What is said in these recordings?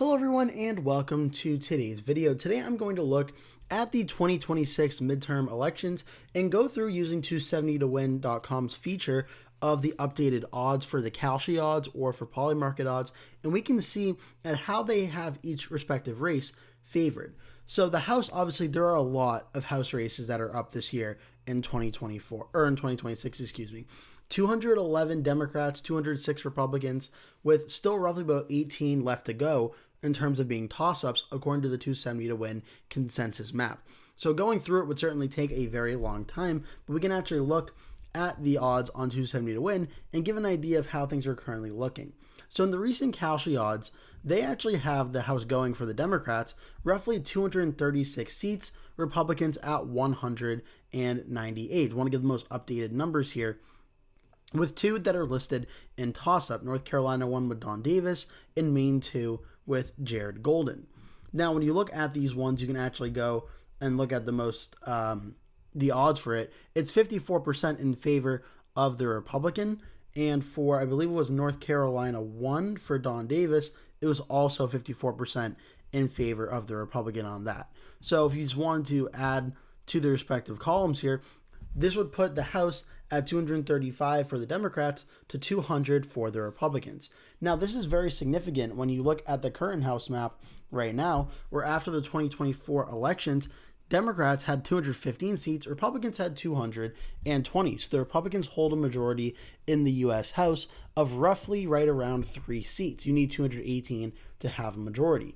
Hello everyone and welcome to today's video. Today I'm going to look at the 2026 midterm elections and go through using 270towin.com's feature of the updated odds for the Kalshi odds or for polymarket odds, and we can see at how they have each respective race favored. So the House, obviously there are a lot of House races that are up this year in 2024 or in 2026, excuse me. 211 Democrats, 206 Republicans, with still roughly about 18 left to go in terms of being toss-ups according to the 270 to win consensus map. So going through it would certainly take a very long time, but we can actually look at the odds on 270 to win and give an idea of how things are currently looking. So in the recent Kalshi odds, they actually have the House going for the Democrats roughly 236 seats, Republicans at 198. I want to give the most updated numbers here, with two that are listed in toss-up. North Carolina 1 with Don Davis, and Maine 2 with Jared Golden. Now, when you look at these ones, you can actually go and look at the most, the odds for it. It's 54% in favor of the Republican, and for, I believe it was North Carolina 1 for Don Davis, it was also 54% in favor of the Republican on that. So if you just wanted to add to the respective columns here, this would put the House at 235 for the Democrats to 200 for the Republicans. Now, this is very significant when you look at the current House map right now, where after the 2024 elections, Democrats had 215 seats, Republicans had 220. So the Republicans hold a majority in the U.S. House of roughly right around 3 seats. You need 218 to have a majority.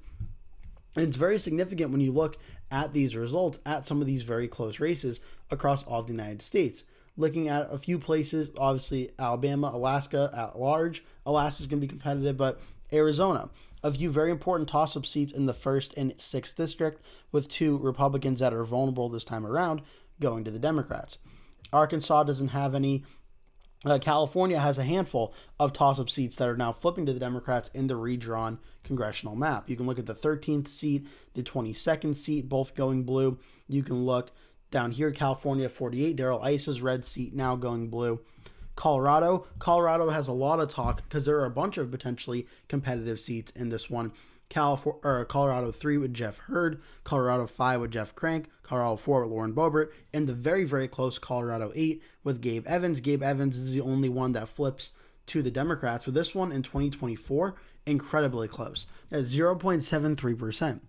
And it's very significant when you look at these results at some of these very close races across all of the United States. Looking at a few places, obviously Alabama, Alaska at large. Alaska's going to be competitive, but Arizona, a few very important toss-up seats in the 1st and 6th district, with 2 Republicans that are vulnerable this time around going to the Democrats. Arkansas doesn't have any. California has a handful of toss-up seats that are now flipping to the Democrats in the redrawn congressional map. You can look at the 13th seat, the 22nd seat, both going blue. You can look down here, California 48, Darrell Iss's red seat now going blue. Colorado has a lot of talk because there are a bunch of potentially competitive seats in this one. Colorado 3 with Jeff Hurd, Colorado 5 with Jeff Crank, Colorado 4 with Lauren Boebert, and the very, very close Colorado 8 with Gabe Evans. Gabe Evans is the only one that flips to the Democrats. With this one in 2024, incredibly close at 0.73%.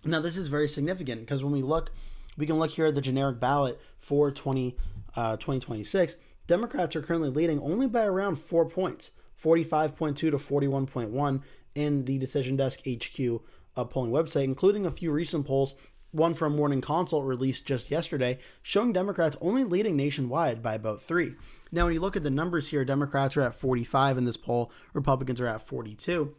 Now, this is very significant because when we can look here at the generic ballot for 2026. Democrats are currently leading only by around 4 points, 45.2 to 41.1 in the Decision Desk HQ polling website, including a few recent polls, one from Morning Consult released just yesterday, showing Democrats only leading nationwide by about 3. Now, when you look at the numbers here, Democrats are at 45 in this poll, Republicans are at 42.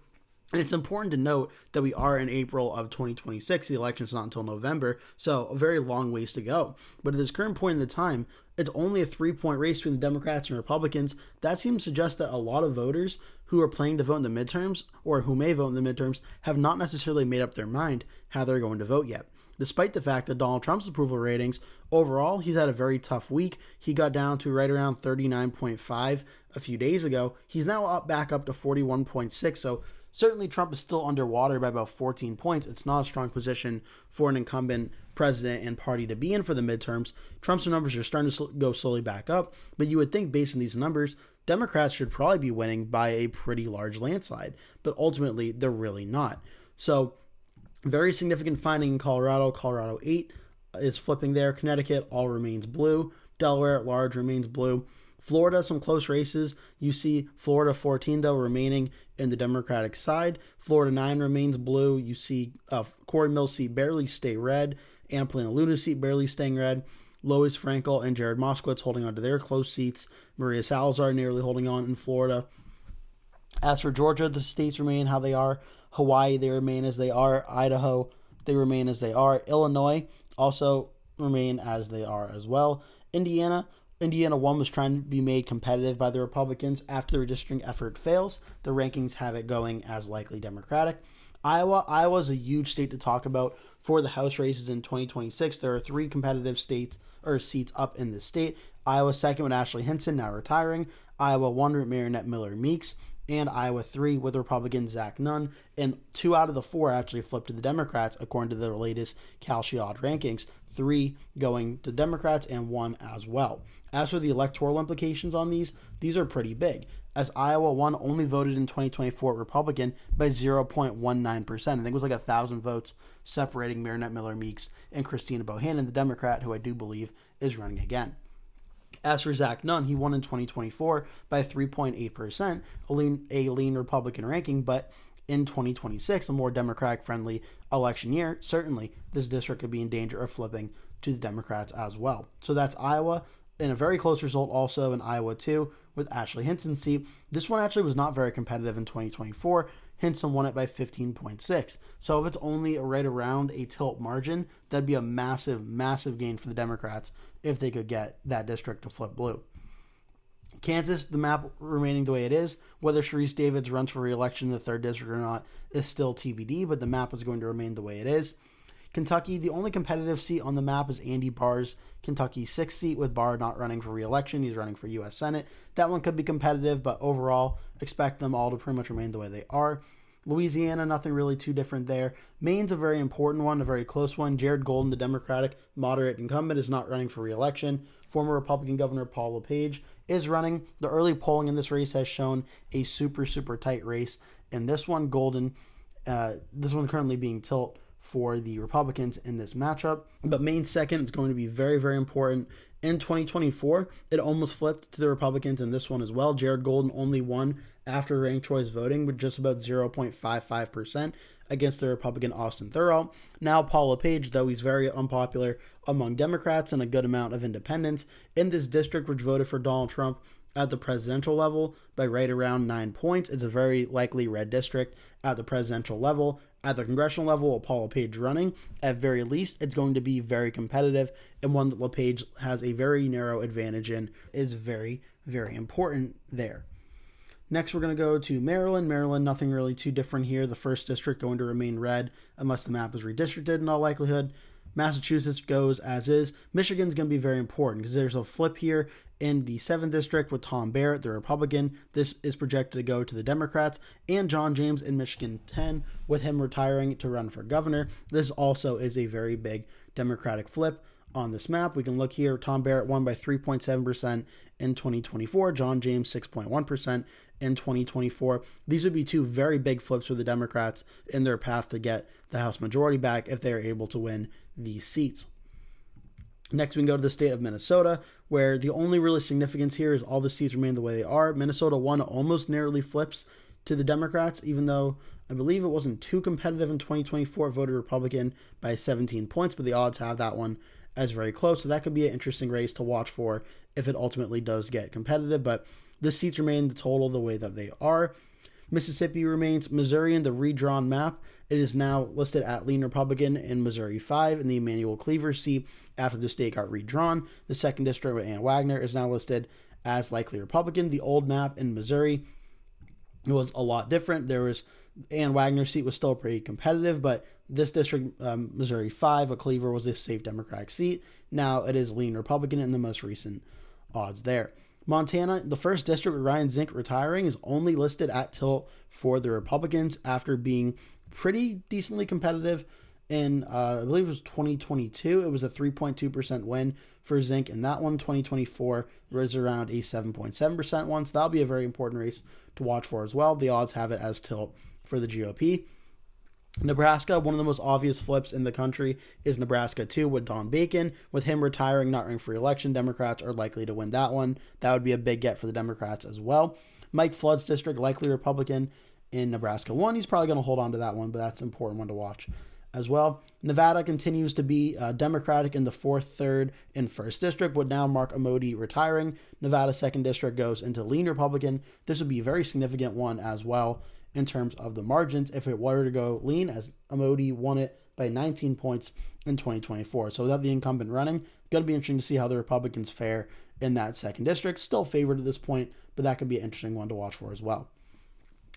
And it's important to note that we are in April of 2026. The election's not until November, so a very long ways to go. But at this current point in the time, it's only a 3-point race between the Democrats and Republicans. That seems to suggest that a lot of voters who are planning to vote in the midterms, or who may vote in the midterms, have not necessarily made up their mind how they're going to vote yet. Despite the fact that Donald Trump's approval ratings, overall, he's had a very tough week. He got down to right around 39.5 a few days ago. He's now back up to 41.6, so certainly Trump is still underwater by about 14 points. It's not a strong position for an incumbent president and party to be in for the midterms. Trump's numbers are starting to go slowly back up, but you would think based on these numbers, Democrats should probably be winning by a pretty large landslide, but ultimately they're really not. So very significant finding in Colorado. Colorado 8 is flipping there. Connecticut all remains blue. Delaware at large remains blue. Florida, some close races. You see Florida 14, though, remaining in the Democratic side. Florida 9 remains blue. You see Corey Mills' seat barely stay red. Anna Paulina Luna's seat barely staying red. Lois Frankel and Jared Moskowitz holding on to their close seats. Maria Salazar nearly holding on in Florida. As for Georgia, the states remain how they are. Hawaii, they remain as they are. Idaho, they remain as they are. Illinois also remain as they are as well. Indiana 1 was trying to be made competitive by the Republicans. After the redistricting effort fails, the rankings have it going as likely Democratic. Iowa is a huge state to talk about for the House races in 2026. There are 3 competitive seats up in the state. Iowa 2nd with Ashley Hinson, now retiring. Iowa 1 with Marinette Miller Meeks. and Iowa 3 with Republican Zach Nunn. And 2 out of the 4 actually flipped to the Democrats, according to the latest Kalshi odd rankings. 3 going to Democrats and 1 as well. As for the electoral implications on these are pretty big, as Iowa 1 only voted in 2024 Republican by 0.19%. I think it was like 1,000 votes separating Marinette Miller-Meeks and Christina Bohannon, the Democrat, who I do believe is running again. As for Zach Nunn, he won in 2024 by 3.8%, a lean Republican ranking, but in 2026, a more Democratic-friendly election year, certainly this district could be in danger of flipping to the Democrats as well. So that's Iowa, and a very close result also in Iowa 2 with Ashley Hinson's seat. This one actually was not very competitive in 2024. Hinson won it by 15.6. So if it's only right around a tilt margin, that'd be a massive, massive gain for the Democrats if they could get that district to flip blue. Kansas, the map remaining the way it is. Whether Sharice Davids runs for re-election in the 3rd district or not is still TBD, but the map is going to remain the way it is. Kentucky, the only competitive seat on the map is Andy Barr's Kentucky 6th seat, with Barr not running for re-election. He's running for U.S. Senate. That one could be competitive, but overall, expect them all to pretty much remain the way they are. Louisiana, nothing really too different there. Maine's a very important one, a very close one. Jared Golden, the Democratic moderate incumbent, is not running for re-election. Former Republican Governor Paul LePage is running. The early polling in this race has shown a super, super tight race. In this one, Golden, this one currently being tilt for the Republicans in this matchup. But Maine's second is going to be very, very important. In 2024, it almost flipped to the Republicans in this one as well. Jared Golden only won after ranked choice voting with just about 0.55% against the Republican Austin Thurl. Now Paul LePage, though he's very unpopular among Democrats and a good amount of independents in this district, which voted for Donald Trump at the presidential level by right around 9 points. It's a very likely red district at the presidential level. At the congressional level, with Paul LePage running, at very least, it's going to be very competitive, and one that LePage has a very narrow advantage in is very, very important there. Next, we're going to go to Maryland. Maryland, nothing really too different here. The 1st district going to remain red unless the map is redistricted in all likelihood. Massachusetts goes as is. Michigan's going to be very important because there's a flip here in the 7th district with Tom Barrett, the Republican. This is projected to go to the Democrats, and John James in Michigan 10 with him retiring to run for governor. This also is a very big Democratic flip on this map. We can look here. Tom Barrett won by 3.7% in 2024. John James 6.1% in 2024. These would be 2 very big flips for the Democrats in their path to get the House majority back if they are able to win these seats. Next, we can go to the state of Minnesota, where the only really significance here is all the seats remain the way they are. Minnesota 1 almost narrowly flips to the Democrats, even though I believe it wasn't too competitive in 2024, voted Republican by 17 points, but the odds have that one as very close. So that could be an interesting race to watch for if it ultimately does get competitive, but the seats remain the total the way that they are. Mississippi remains. Missouri in the redrawn map, it is now listed at lean Republican in Missouri 5 in the Emmanuel Cleaver seat after the state got redrawn. The 2nd district with Ann Wagner is now listed as likely Republican. The old map in Missouri was a lot different. There was Ann Wagner's seat was still pretty competitive, but this district, Missouri 5, a Cleaver, was a safe Democratic seat. Now it is lean Republican in the most recent odds there. Montana, the 1st district with Ryan Zink retiring, is only listed at tilt for the Republicans after being pretty decently competitive in, I believe it was 2022. It was a 3.2% win for Zink in that one. 2024 was around a 7.7% one, so that'll be a very important race to watch for as well. The odds have it as tilt for the GOP. Nebraska, one of the most obvious flips in the country is Nebraska 2 with Don Bacon. With him retiring, not running for re-election, Democrats are likely to win that one. That would be a big get for the Democrats as well. Mike Flood's district, likely Republican in Nebraska 1. He's probably going to hold on to that one, but that's an important one to watch as well. Nevada continues to be Democratic in the 4th, 3rd, and 1st district, with now Mark Amodei retiring. Nevada 2nd district goes into lean Republican. This would be a very significant one as well in terms of the margins if it were to go lean, as Amodei won it by 19 points in 2024. So without the incumbent running, it's going to be interesting to see how the Republicans fare in that 2nd district. Still favored at this point, but that could be an interesting one to watch for as well.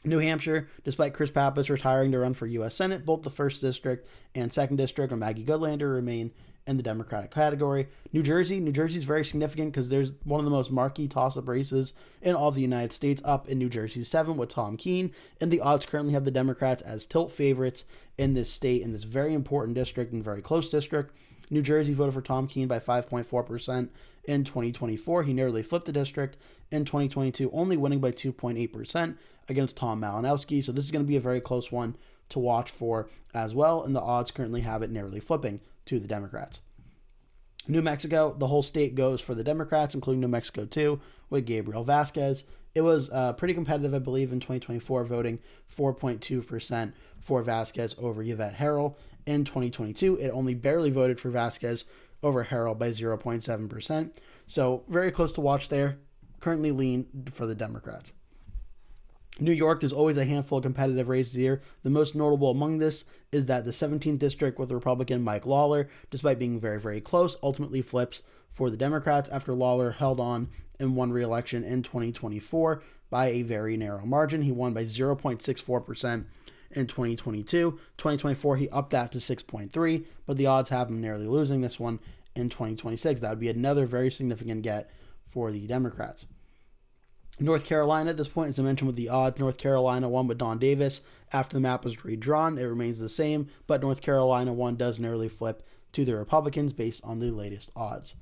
New Hampshire, despite Chris Pappas retiring to run for U.S. Senate, both the 1st District and 2nd District of Maggie Goodlander remain in the Democratic category. New Jersey is very significant because there's one of the most marquee toss-up races in all of the United States up in New Jersey 7 with Tom Keene, and the odds currently have the Democrats as tilt favorites in this state, in this very important district and very close district. New Jersey voted for Tom Keene by 5.4% in 2024. He narrowly flipped the district in 2022, only winning by 2.8% against Tom Malinowski. So this is going to be a very close one to watch for as well, and the odds currently have it narrowly flipping to the Democrats. New Mexico, the whole state goes for the Democrats, including New Mexico 2 with Gabriel Vasquez. It was pretty competitive, I believe, in 2024, voting 4.2% for Vasquez over Yvette Harrell. In 2022, it only barely voted for Vasquez over Harrell by 0.7%. So very close to watch there. Currently lean for the Democrats. New York, there's always a handful of competitive races here. The most notable among this is that the 17th district with Republican Mike Lawler, despite being very, very close, ultimately flips for the Democrats after Lawler held on and won re-election in 2024 by a very narrow margin. He won by 0.64% in 2022. 2024, he upped that to 6.3%, but the odds have him narrowly losing this one in 2026. That would be another very significant get for the Democrats. North Carolina, at this point, as I mentioned with the odds, North Carolina won with Don Davis. After the map was redrawn, it remains the same, but North Carolina 1 does narrowly flip to the Republicans based on the latest odds.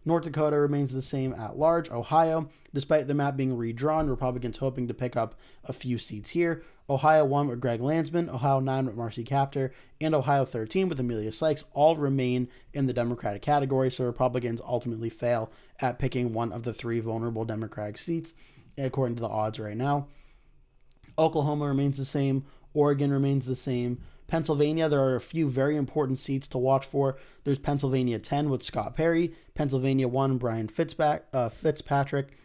North Dakota remains the same at large. Ohio, despite the map being redrawn, Republicans hoping to pick up a few seats here. Ohio 1 with Greg Landsman, Ohio 9 with Marcy Kaptur, and Ohio 13 with Amelia Sykes all remain in the Democratic category, so Republicans ultimately fail at picking one of the 3 vulnerable Democratic seats, according to the odds right now. Oklahoma remains the same. Oregon remains the same. Pennsylvania, there are a few very important seats to watch for. There's Pennsylvania 10 with Scott Perry, Pennsylvania 1, Brian Fitzpatrick,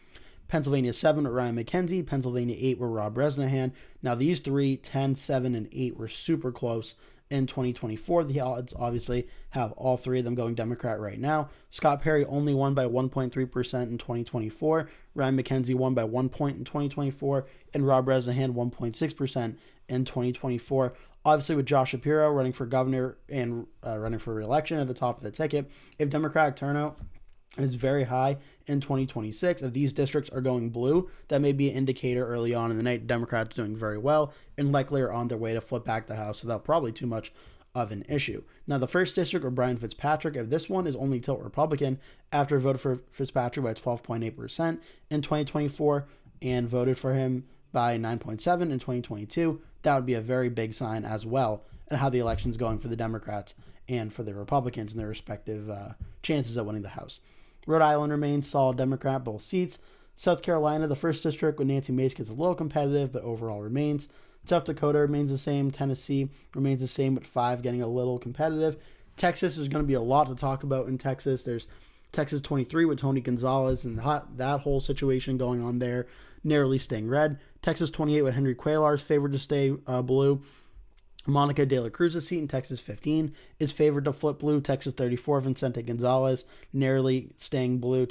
Pennsylvania 7 with Ryan McKenzie, Pennsylvania 8 with Rob Bresnahan. Now these 3, 10, 7, and 8 were super close in 2024. The odds obviously have all 3 of them going Democrat right now. Scott Perry only won by 1.3% in 2024. Ryan McKenzie won by 1 point in 2024. And Rob Bresnahan 1.6% in 2024. Obviously, with Josh Shapiro running for governor and running for re-election at the top of the ticket, if Democratic turnout is very high in 2026, if these districts are going blue, that may be an indicator early on in the night Democrats doing very well and likely are on their way to flip back the House without probably too much of an issue. Now, the 1st district with Brian Fitzpatrick, if this one is only tilt Republican after voted for Fitzpatrick by 12.8% in 2024 and voted for him by 9.7% in 2022, that would be a very big sign as well and how the election's going for the Democrats and for the Republicans in their respective chances at winning the House. Rhode Island remains solid Democrat, both seats. South Carolina, the 1st district with Nancy Mace gets a little competitive, but overall remains. South Dakota remains the same. Tennessee remains the same, with 5 getting a little competitive. Texas, there's going to be a lot to talk about in Texas. There's Texas 23 with Tony Gonzalez and that whole situation going on there, narrowly staying red. Texas 28 with Henry Cuellar is favored to stay blue. Monica De La Cruz's seat in Texas 15 is favored to flip blue. Texas 34, Vicente Gonzalez narrowly staying blue.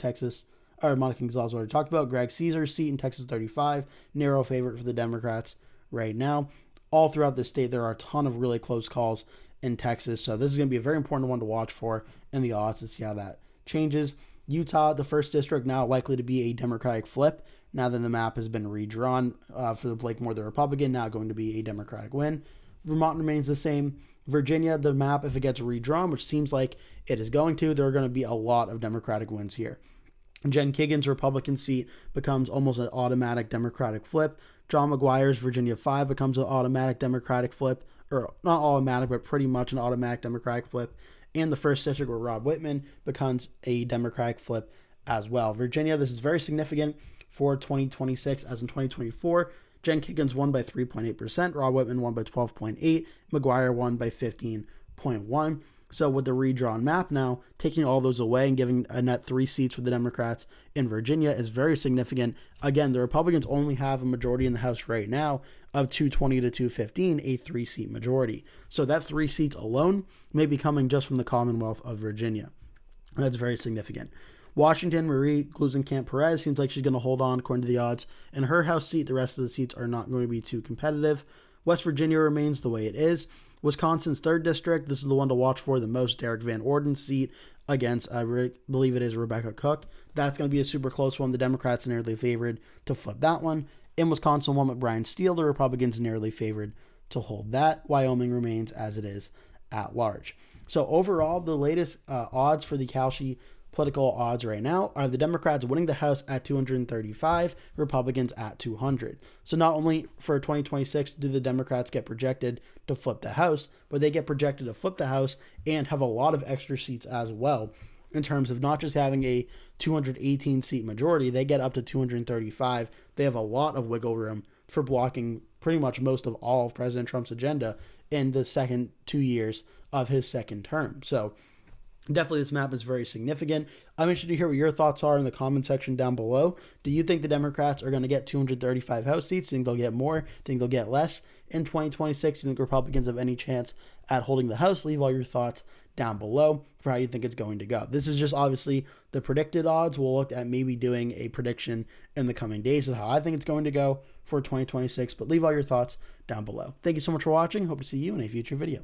Monica Gonzalez already talked about. Greg Caesar's seat in Texas 35, narrow favorite for the Democrats right now. All throughout the state, there are a ton of really close calls in Texas, so this is going to be a very important one to watch for in the odds to see how that changes. Utah, the 1st district, now likely to be a Democratic flip now that the map has been redrawn for the Blake Moore, the Republican, now going to be a Democratic win. Vermont remains the same. Virginia, the map, if it gets redrawn, which seems like it is going to, there are going to be a lot of Democratic wins here. Jen Kagan's Republican seat becomes almost an automatic Democratic flip. John McGuire's Virginia 5 becomes an automatic Democratic flip, or not automatic, but pretty much an automatic Democratic flip. And the 1st district with Rob Whitman becomes a Democratic flip as well. Virginia, this is very significant for 2026, as in 2024. Jen Kiggins won by 3.8%, Rob Whitman won by 12.8%, McGuire won by 15.1%. So with the redrawn map now, taking all those away and giving a net 3 seats for the Democrats in Virginia is very significant. Again, the Republicans only have a majority in the House right now of 220 to 215, a 3-seat majority. So that 3 seats alone may be coming just from the Commonwealth of Virginia. That's very significant. Washington, Marie Gluesenkamp-Perez seems like she's going to hold on according to the odds. In her House seat, the rest of the seats are not going to be too competitive. West Virginia remains the way it is. Wisconsin's 3rd district, this is the one to watch for the most. Derek Van Orden's seat against, I believe it is Rebecca Cook. That's going to be a super close one. The Democrats are nearly favored to flip that one. In Wisconsin, one with Brian Steele, the Republicans are nearly favored to hold that. Wyoming remains as it is at large. So overall, the latest odds for the Kalshi political odds right now are the Democrats winning the House at 235, Republicans at 200. So not only for 2026 do the Democrats get projected to flip the House, but they get projected to flip the House and have a lot of extra seats as well, in terms of not just having a 218 seat majority, they get up to 235. They have a lot of wiggle room for blocking pretty much most of all of President Trump's agenda in the second 2 years of his second term. So definitely this map is very significant. I'm interested to hear what your thoughts are in the comment section down below. Do you think the Democrats are going to get 235 House seats? Do you think they'll get more? Do you think they'll get less in 2026? Do you think Republicans have any chance at holding the House? Leave all your thoughts down below for how you think it's going to go. This is just obviously the predicted odds. We'll look at maybe doing a prediction in the coming days of how I think it's going to go for 2026, but leave all your thoughts down below. Thank you so much for watching. Hope to see you in a future video.